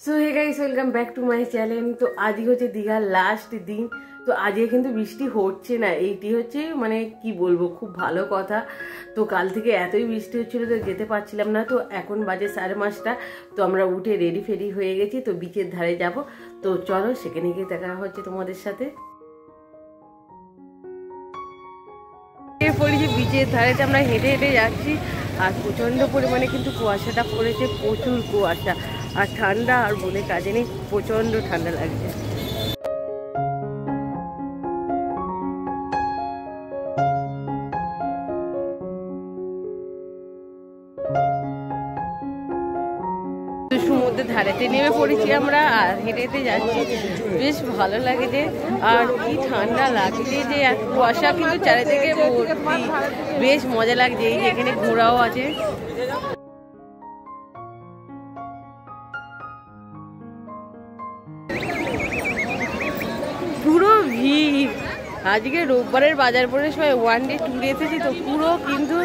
So hey guys, welcome back to my channel. তো আজকে হচ্ছে দীঘার লাস্ট দিন। তো আজকে কিন্তু বৃষ্টি হচ্ছে না, এইটি হচ্ছে মানে কি বলবো, খুব ভালো কথা। তো কাল থেকে এতই বৃষ্টি হচ্ছিলো তো যেতে পারছিলাম না। তো এখন বাজে 5:30। তো আমরা উঠে রেডি ফেডি হয়ে গেছি, তো বিচের ধারে যাব। তো চলো সেখানে গিয়ে দেখা হচ্ছে তোমাদের সাথে। পড়েছি বিচের ধারেতে, আমরা হেঁটে হেঁটে যাচ্ছি আর প্রচণ্ড পরিমাণে কিন্তু কুয়াশাটা পড়েছে, প্রচুর কুয়াশা আর ঠান্ডা, আর বলে কাজে নেই, প্রচণ্ড ঠান্ডা লাগছে। সমুদ্রের ধারেতে নেমে পড়েছি আমরা আর হেঁটে হেঁটে যাচ্ছি, বেশ ভালো লাগছে। আর কি ঠান্ডা লাগছে যে কুয়াশা কিন্তু চারিদিকে ভর্তি, বেশ মজা লাগছে। এই যেখানে ঘোড়াও আছে, পুরো ভিড়। আজকে রোববারের বাজার পরে সবাই ওয়ান ডে ট্যুরে এসেছি, তো পুরো কিন্তু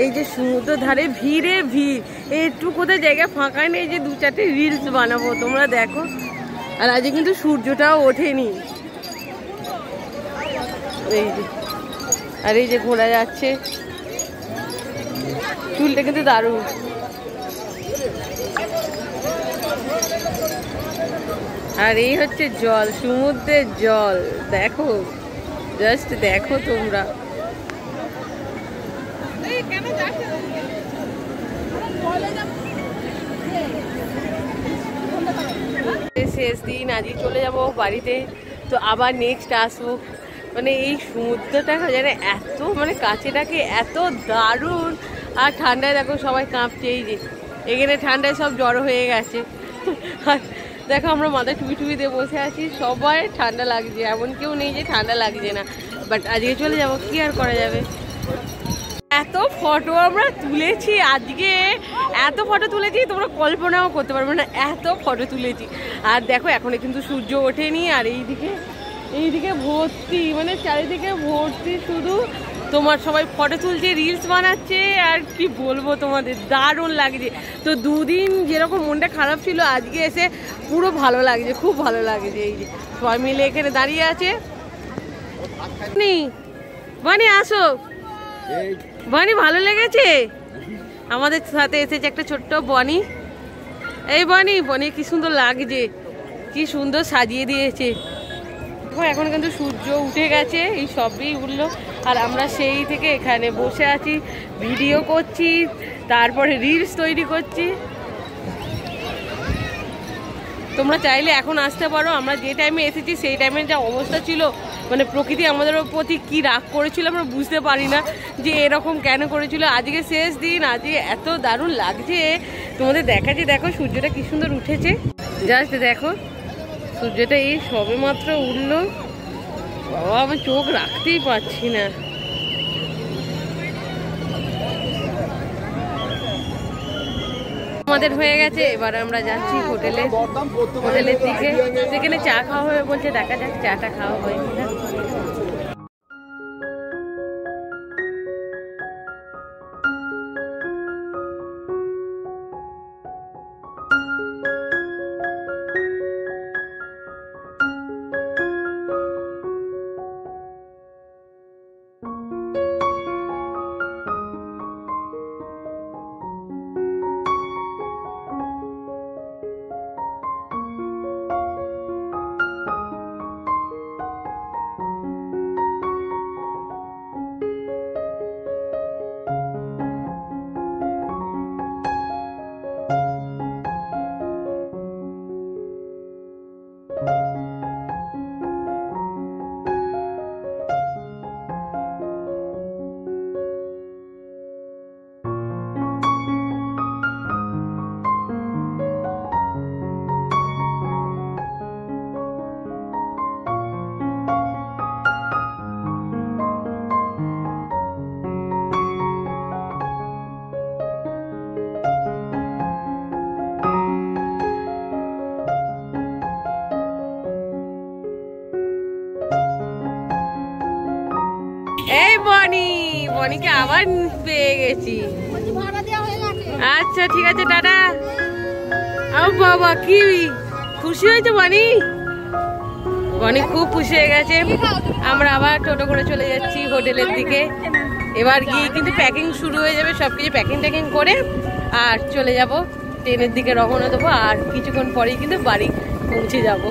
এই যে সমুদ্র ধারে ভিড়ে ভিড়। একটু কোথায় জায়গা ফাঁকা নেই যে 2-4টে রিলস বানাবো, তোমরা দেখো। আর আজকে কিন্তু সূর্যটাও ওঠেনি, এই যে। আর এই যে ঘোরা যাচ্ছে, চুলটা কিন্তু দারুণ। আর এই হচ্ছে জল, সমুদ্রের জল, দেখো, জাস্ট দেখো তোমরা। শেষ দিন, আজকে চলে যাব বাড়িতে, তো আবার নেক্সট আসবো। মানে এই সমুদ্রটা যেন এত মানে কাছেটাকে এত দারুণ। আর ঠান্ডায় দেখো সবাই কাঁপছে, এই যে এখানে ঠান্ডায় সব জড়ো হয়ে গেছে। আর দেখো আমরা মাথায় টুপি টুপি দিয়ে বসে আছি, সবাই ঠান্ডা লাগছে, এমন কেউ নেই যে ঠান্ডা লাগছে না। বাট আজকে চলে যাব, কি আর করা যাবে। এত ফটো আমরা তুলেছি আজকে, এত ফটো তুলেছি তোমরা কল্পনাও করতে পারবে না, এত ফটো তুলেছি। আর দেখো এখনো কিন্তু সূর্য ওঠেনি, আর এইদিকে ভর্তি, মানে চারিদিকে ভর্তি শুধু তোমার সবাই ফটো তুলছে, রিলস বানাচ্ছে। আর কি বলবো তোমাদের, দারুণ লাগছে। তো দুদিন যেরকম মনটা খারাপ ছিল, আজকে এসে পুরো ভালো লাগছে, খুব ভালো লাগছে। এই যে সবাই মিলে এখানে দাঁড়িয়ে আছে। বানি আসো, বানি ভালো লেগেছে? আমাদের সাথে এসেছে একটা ছোট্ট বনি। এই বনি, বনি কি সুন্দর লাগছে, কি সুন্দর সাজিয়ে দিয়েছে। এখন কিন্তু সূর্য উঠে গেছে, এই সবই উঠলো। আর আমরা সেই থেকে এখানে বসে আছি, ভিডিও করছি, তারপরে রিলস তৈরি করছি। তোমরা চাইলে এখন আসতে পারো। আমরা যে টাইমে এসেছি সেই টাইমে যা অবস্থা ছিল, মানে প্রকৃতি আমাদের প্রতি কি রাগ করেছিল আমরা বুঝতে পারি না যে এরকম কেন করেছিল। আজকে শেষ দিন, আজকে এত দারুণ লাগছে তোমাদের দেখাচ্ছি। দেখো সূর্যটা কি সুন্দর উঠেছে, জাস্ট দেখো সূর্যটা এই সবে মাত্র উঠলো। বাবা, আমি চোখ রাখতেই পারছি না। আমাদের হয়ে গেছে, এবার আমরা যাচ্ছি হোটেলের দিকে। সেখানে চা খাওয়া হবে বলছে, দেখা যাক চাটা খাওয়া হয় কিনা। এই বনি, বনিকে আবার পেয়ে গেছি। আচ্ছা ঠিক আছে, টাটা। বাবা কি খুশি হয়েছে বনি? বনি খুব খুশি হয়ে গেছে। আমরা আবার টোটো করে চলে যাচ্ছি হোটেলের দিকে। এবার গিয়ে কিন্তু প্যাকিং শুরু হয়ে যাবে, সবকিছু প্যাকিং ট্যাকিং করে আর চলে যাব ট্রেনের দিকে রওনা দেবো। আর কিছুক্ষণ পরেই কিন্তু বাড়ি পৌঁছে যাব।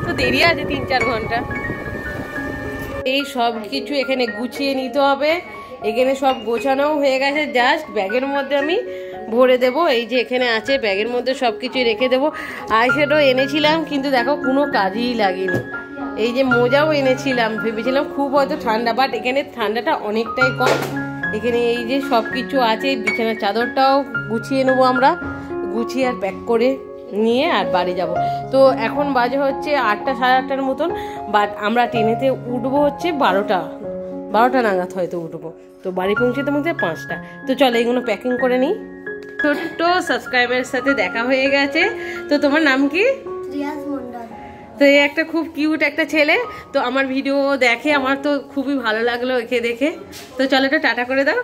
তো দেরি আছে 3-4 ঘন্টা। এই সব কিছু এখানে গুছিয়ে নিতে হবে। এখানে সব গোছানো হয়ে গেছে, জাস্ট ব্যাগের মধ্যে আমি ভরে দেব। এই যে এখানে আছে, ব্যাগের মধ্যে সব কিছু রেখে দেবো। আইশ্যাডো এনেছিলাম কিন্তু দেখো কোনো কাজেই লাগেনি। এই যে মোজাও এনেছিলাম, ভেবেছিলাম খুব হয়তো ঠান্ডা, বাট এখানে ঠান্ডাটা অনেকটাই কম। এখানে এই যে সব কিছু আছে, বিছানার চাদরটাও গুছিয়ে নেবো আমরা, গুছিয়ে আর প্যাক করে নিয়ে আর বাড়ি যাব। তো এখন বাজে হচ্ছে 8টা 8:30 মতন, বাট আমরা ট্রেনেতে উঠবো হচ্ছে 12টা নাগাদ হয়তো উঠবো। তো বাড়ি পৌঁছতে পৌঁছে 5টা। তো চলো এগুলো প্যাকিং করে নিই। ছোট্ট সাবস্ক্রাইবারের সাথে দেখা হয়ে গেছে। তো তোমার নাম কি? তো এই একটা খুব কিউট একটা ছেলে, তো আমার ভিডিও দেখে, আমার তো খুবই ভালো লাগলো একে দেখে। তো চলো এটা টাটা করে দাও।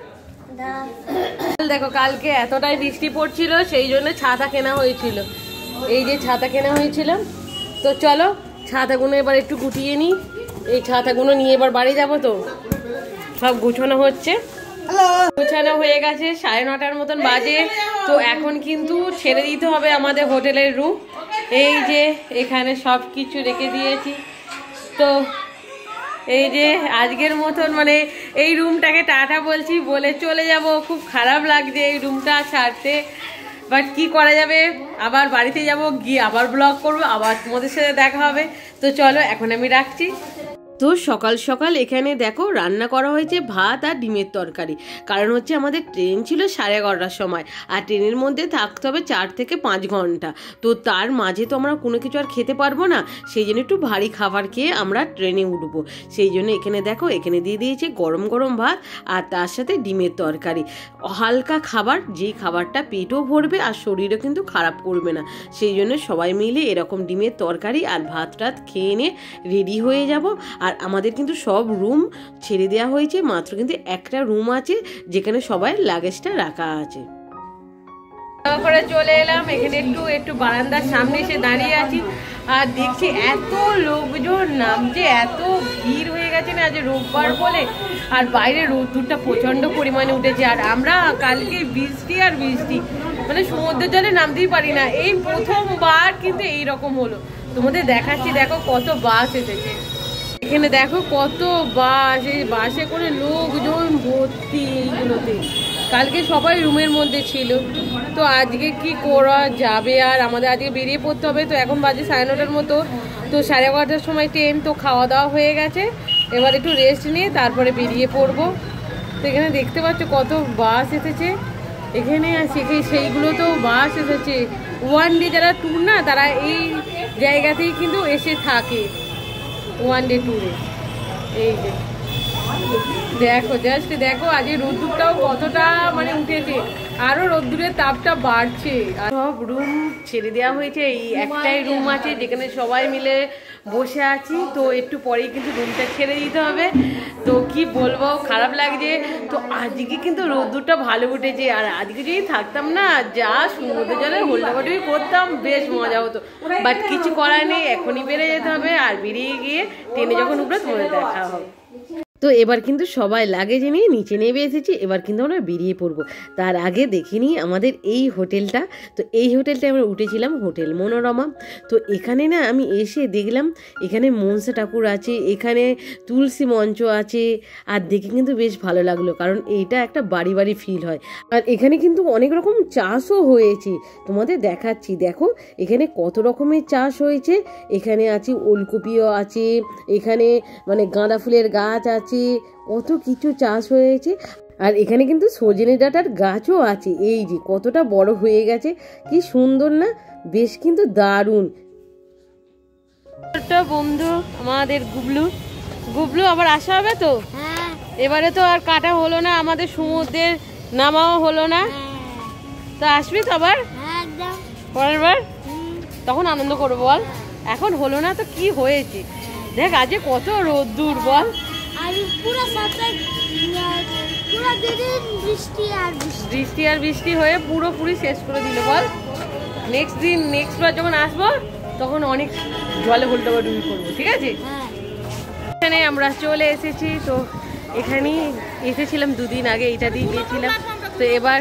দেখো কালকে এতটাই বৃষ্টি পড়ছিল, সেই জন্য ছাতা কেনা হয়েছিল। এই যে ছাতা কেনা হয়েছিল। তো চলো ছাতাগুলো এবার একটু গুটিয়ে নিই। এই ছাতাগুলো নিয়ে এবার বাড়ি যাব। তো সব গুছানো হচ্ছে, গুছানো হয়ে গেছে, 9:30 মতন বাজে। তো এখন কিন্তু ছেড়ে দিতে হবে আমাদের হোটেলের রুম। এই যে এখানে সব কিছু রেখে দিয়েছি। তো এই যে আজকের মতন মানে এই রুমটাকে টাটা বলছি, বলে চলে যাব। খুব খারাপ লাগছে এই রুমটা ছাড়তে, বাট কি করা যাবে। আবার বাড়িতে যাব, গিয়ে আবার ব্লগ করবো, আবার তোমাদের সাথে দেখা হবে। তো চলো এখন আমি রাখছি। তো সকাল সকাল এখানে দেখো রান্না করা হয়েছে ভাত আর ডিমের তরকারি। কারণ হচ্ছে আমাদের ট্রেন ছিল 11:30টার সময়, আর ট্রেনের মধ্যে থাকতে হবে 4 থেকে 5 ঘন্টা। তো তার মাঝে তো আমরা কোনো কিছু আর খেতে পারবো না, সেই জন্য একটু ভারী খাবার খেয়ে আমরা ট্রেনে উঠবো। সেই জন্য এখানে দেখো এখানে দিয়ে দিয়েছে গরম গরম ভাত আর তার সাথে ডিমের তরকারি। হালকা খাবার, যেই খাবারটা পেটও ভরবে আর শরীরও কিন্তু খারাপ করবে না। সেই জন্য সবাই মিলে এরকম ডিমের তরকারি আর ভাত টাত খেয়ে নিয়ে রেডি হয়ে যাব। আর আমাদের কিন্তু সব রুম ছেড়ে দেওয়া হয়েছে, মাত্র কিন্তু একটা রুম আছে যেখানে সবাই লাগেজটা রাখা আছে। করে চলে এলাম এখানে, একটু বারান্দার সামনে এসে দাঁড়িয়ে আছি আর দেখছি এত লোকজন নামছে, এত ভিড় হয়ে গেছে না, আজ রোববার বলে। আর বাইরে রোদ্দুরটা প্রচন্ড পরিমাণে উঠেছে। আর আমরা কালকে বৃষ্টি আর বৃষ্টি, মানে সমুদ্রের জলে নামতেই পারি না। এই প্রথমবার কিন্তু এইরকম হলো। তোমাদের দেখাচ্ছি, দেখো কত বাস এসেছে এখানে, দেখো কত বাস, এই বাসে করে লোকজন ভর্তি এইগুলোতে। কালকে সবাই রুমের মধ্যে ছিল, তো আজকে কি করা যাবে, আর আমাদের আজকে বেরিয়ে পড়তে হবে। তো এখন বাজে 9:30 মতো, তো 11:30টার সময় ট্রেন। তো খাওয়া দাওয়া হয়ে গেছে, এবার একটু রেস্ট নিয়ে তারপরে বেরিয়ে পড়বো। তো এখানে দেখতে পাচ্ছ কত বাস এসেছে এখানে, সেইগুলো তো বাস এসেছে। 1 ডে যারা ট্যুর না, তারা এই জায়গাতেই কিন্তু এসে থাকে 1 ডে ট্যুরে। এই যে দেখো, জাস্ট দেখো আজ রোদ্দুরটাও কতটা মানে উঠেছে, আরো রোদ্দুরের তাপটা বাড়ছে। আর সব রুম ছেড়ে দেওয়া হয়েছে, এই একটাই রুম আছে যেখানে সবাই মিলে বসে আছি। তো একটু পরেই কিন্তু রুমটা ছেড়ে দিতে হবে। তো কি বলবো, খারাপ লাগছে। তো আজকে কিন্তু রোদ্দুরটা ভালো উঠেছে, আর আজকে যদি থাকতাম না, যা সমুদ্র জলে হোল্ডাবাটি করতাম, বেশ মজা হতো। বাট কিছু করার নেই, এখনই বেরিয়ে যেতে হবে। আর বেরিয়ে গিয়ে ট্রেনে যখন উঠবে তোমাদের দেখা হবে। তো এবার কিন্তু সবাই লাগেজ নিয়ে নিচে নেমে এসেছি, এবার কিন্তু আমরা বেরিয়ে পড়বো। তার আগে দেখিনি আমাদের এই হোটেলটা। তো এই হোটেলটা আমরা উঠেছিলাম হোটেল মনোরমা। তো এখানে না আমি এসে দেখলাম এখানে মনসা ঠাকুর আছে, এখানে তুলসী মঞ্চ আছে, আর দেখে কিন্তু বেশ ভালো লাগলো, কারণ এইটা একটা বাড়ি বাড়ি ফিল হয়। আর এখানে কিন্তু অনেক রকম চাষও হয়েছে, তোমাদের দেখাচ্ছি। দেখো এখানে কত রকমের চাষ হয়েছে। এখানে আছে ওলকপিও আছে, এখানে মানে গাঁদা ফুলের গাছ আছে, কত কিছু চাষ হয়েছে। আর এখানে কিন্তু সজনে ডাঁটার গাছও আছে, এই যে কতটা বড় হয়ে গেছে, কি সুন্দর না, বেশ কিন্তু দারুণ। বন্ধু আমাদের গুবলু আবার আসা হবে তো, এবারে তো আর কাটা হলো না, আমাদের সমুদ্রের নামাও হলো না। তা আসবি তো আবার পরের বার, তখন আনন্দ করবো বল। এখন হলো না তো কি হয়েছে, দেখ আজ কত রোদ্দুর বল। বৃষ্টি হয়ে পুরোপুরি শেষ করে দিল বল। নেক্সট বার যখন আসবো তখন অনেক জলে ডুবি করবো, ঠিক আছে? এখানে আমরা চলে এসেছি, তো এখানেই এসেছিলাম 2 দিন আগে, এটা দিয়ে গিয়েছিলাম। তো এবার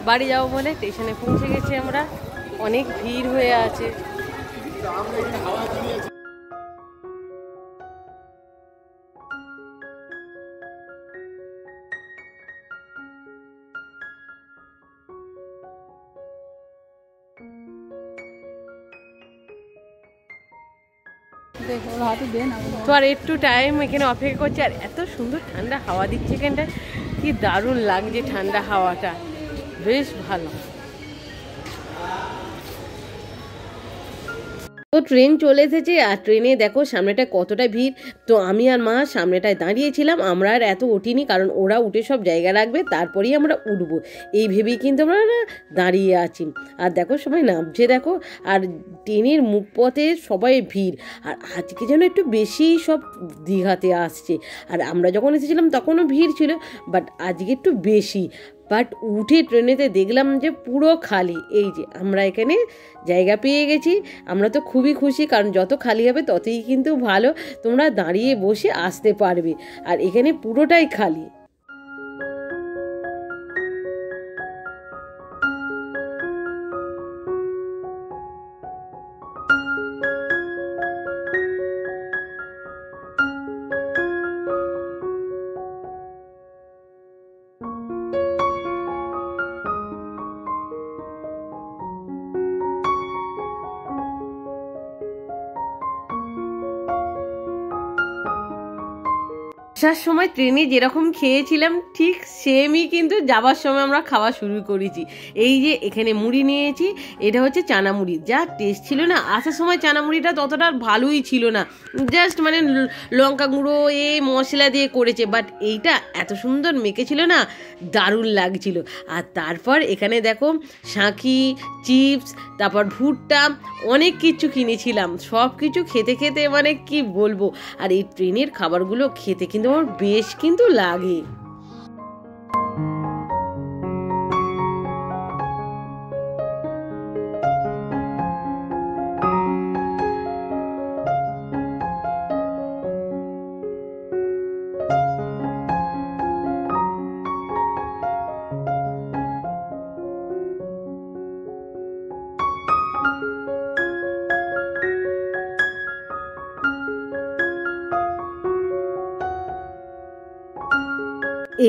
বাড়ি যাবো বলে স্টেশনে পৌঁছে গেছি আমরা, অনেক ভিড় হয়ে আছে। তো আর একটু টাইম এখানে অপেক্ষা করছে, আর এত সুন্দর ঠান্ডা হাওয়া দিচ্ছে এখানটায়, কি দারুণ লাগছে ঠান্ডা হাওয়াটা, বেশ ভালো। তো ট্রেন চলে এসেছে, আর ট্রেনে দেখো সামনেটায় কতটা ভিড়। তো আমি আর মা সামনেটায় দাঁড়িয়েছিলাম, আমরা আর এত উঠিনি, কারণ ওরা উঠে সব জায়গা রাখবে তারপরেই আমরা উঠবো, এই ভেবেই কিন্তু আমরা দাঁড়িয়ে আছি। আর দেখো সবাই নামছে দেখো, আর ট্রেনের মুখপথে সবাই ভিড়। আর আজকে যেন একটু বেশি সব দীঘাতে আসছে, আর আমরা যখন এসেছিলাম তখনও ভিড় ছিল, বাট আজকে একটু বেশি। বাট উঠে ট্রেনেতে দেখলাম যে পুরো খালি। এই যে আমরা এখানে জায়গা পেয়ে গেছি, আমরা তো খুবই খুশি, কারণ যত খালি হবে ততই কিন্তু ভালো, তোমরা দাঁড়িয়ে বসে আসতে পারবে। আর এখানে পুরোটাই খালি। আসার সময় ট্রেনে যেরকম খেয়েছিলাম ঠিক সেমই কিন্তু যাবার সময় আমরা খাওয়া শুরু করেছি। এই যে এখানে মুড়ি নিয়েছি, এটা হচ্ছে চানা মুড়ি, যা টেস্ট ছিল না। আসার সময় চানা মুড়িটা ততটা ভালোই ছিল না, জাস্ট মানে লঙ্কা গুঁড়ো মশলা দিয়ে করেছে, বাট এইটা এত সুন্দর মেখেছিল না, দারুণ লাগছিল। আর তারপর এখানে দেখো শাঁখি, চিপস, তারপর ভুট্টা, অনেক কিছু কিনেছিলাম। সব কিছু খেতে খেতে মানে কি বলবো। আর এই ট্রেনের খাবারগুলো খেতে কিন্তু আমার বেশ কিন্তু লাগে।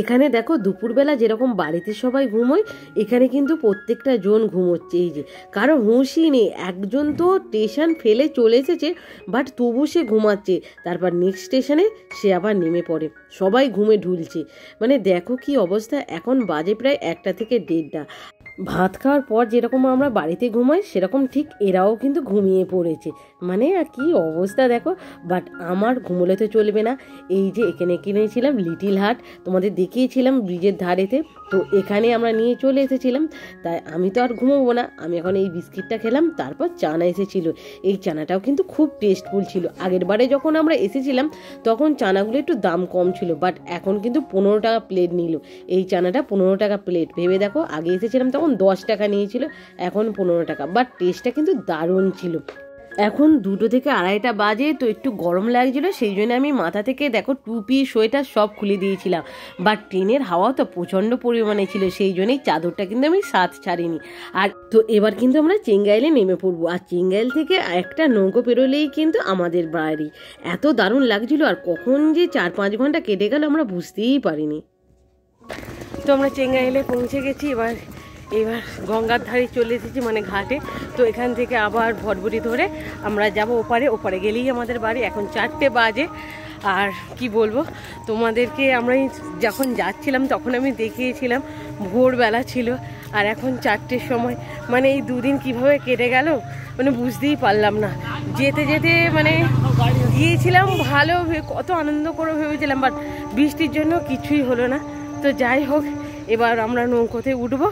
এখানে দেখো দুপুরবেলা যেরকম বাড়িতে সবাই ঘুমোয়, এখানে কিন্তু প্রত্যেকটা জন ঘুমোচ্ছে। এই যে কারো হুঁশই নেই, একজন তো স্টেশন ফেলে চলে এসেছে, বাট তবু সে ঘুমাচ্ছে। তারপর নেক্সট স্টেশনে সে আবার নেমে পড়ে, সবাই ঘুমে ঢুলছে। মানে দেখো কি অবস্থা, এখন বাজে প্রায় 1টা থেকে 1:30। ভাত খাওয়ার পর যেরকম আমরা বাড়িতে ঘুমাই, সেরকম ঠিক এরাও কিন্তু ঘুমিয়ে পড়েছে। মানে আর কি অবস্থা দেখো। বাট আমার ঘুমোলে তো চলবে না। এই যে এখানে কিনেছিলাম লিটিল হার্ট, তোমাদের দেখিয়েছিলাম ব্রিজের ধারেতে, তো এখানে আমরা নিয়ে চলে এসেছিলাম। তাই আমি তো আর ঘুমোবো না, আমি এখন এই বিস্কিটটা খেলাম। তারপর চানা এসেছিল, এই চানাটাও কিন্তু খুব টেস্টফুল ছিল। আগের বারে যখন আমরা এসেছিলাম তখন চানাগুলো একটু দাম কম ছিল, বাট এখন কিন্তু 15 টাকা প্লেট নিল। এই চানাটা 15 টাকা প্লেট, ভেবে দেখো আগে এসেছিলাম তখন 10 টাকা নিয়েছিল, এখন 15 টাকা। বাট টেস্টটা কিন্তু দারুণ ছিল। এখন 2টো থেকে 2:30 বাজে, তো একটু গরম লাগছিল, সেই জন্য আমি মাথা থেকে দেখো টুপি, সোয়েটার সব খুলে দিয়েছিলাম। বাট ট্রেনের হাওয়া তো প্রচণ্ড পরিমাণে ছিল, সেই জন্যই চাদরটা কিন্তু আমি সাথ ছাড়িনি। আর তো এবার কিন্তু আমরা চেঙ্গাইলে নেমে পড়বো, আর চেঙ্গাইল থেকে একটা নৌকো পেরোলেই কিন্তু আমাদের বাড়ি। এত দারুণ লাগছিল, আর কখন যে 4-5 ঘন্টা কেটে গেল আমরা বুঝতেই পারিনি। তো আমরা চেঙ্গাইলে পৌঁছে গেছি, এবার গঙ্গার ধারে চলে এসেছি, মানে ঘাটে। তো এখান থেকে আবার ভটভটি ধরে আমরা যাব ওপারে গেলেই আমাদের বাড়ি। এখন 4টে বাজে, আর কি বলবো তোমাদেরকে, আমরা যখন যাচ্ছিলাম তখন আমি দেখিয়েছিলাম ভোরবেলা ছিল, আর এখন 4টের সময়। মানে এই 2 দিন কীভাবে কেটে গেল মানে বুঝতেই পারলাম না। যেতে যেতে মানে গিয়েছিলাম ভালো, কত আনন্দ করে ভেবেছিলাম, বাট বৃষ্টির জন্য কিছুই হলো না। তো যাই হোক, এবার আমরা নৌকোতে উঠবো।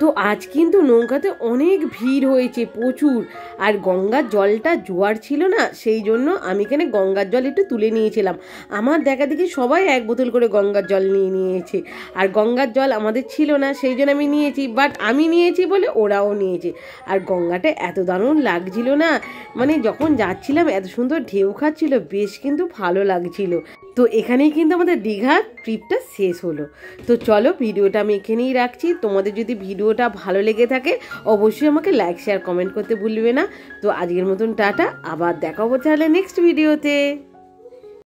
তো আজ কিন্তু নৌকাতে অনেক ভিড় হয়েছে প্রচুর, আর গঙ্গার জলটা জোয়ার ছিল না, সেই জন্য আমি এখানে গঙ্গার জল একটু তুলে নিয়েছিলাম। আমার দেখা দেখি সবাই এক বোতল করে গঙ্গার জল নিয়ে নিয়েছে, আর গঙ্গার জল আমাদের ছিল না, সেই জন্য আমি নিয়েছি, বাট আমি নিয়েছি বলে ওরাও নিয়েছে। আর গঙ্গাটা এত দারুণ লাগছিল না, মানে যখন যাচ্ছিলাম এত সুন্দর ঢেউ খাচ্ছিল, বেশ কিন্তু ভালো লাগছিল। তো এখানেই কিন্তু আমাদের দীঘার ট্রিপটা শেষ হলো। তো চলো ভিডিওটা আমি এখানেই রাখছি। তোমাদের যদি ভিডিওটা ভালো লেগে থাকে অবশ্যই আমাকে লাইক শেয়ার কমেন্ট করতে ভুলবে না। তো আজকের মতন টাটা, আবার দেখা হবে তাহলে নেক্সট ভিডিওতে।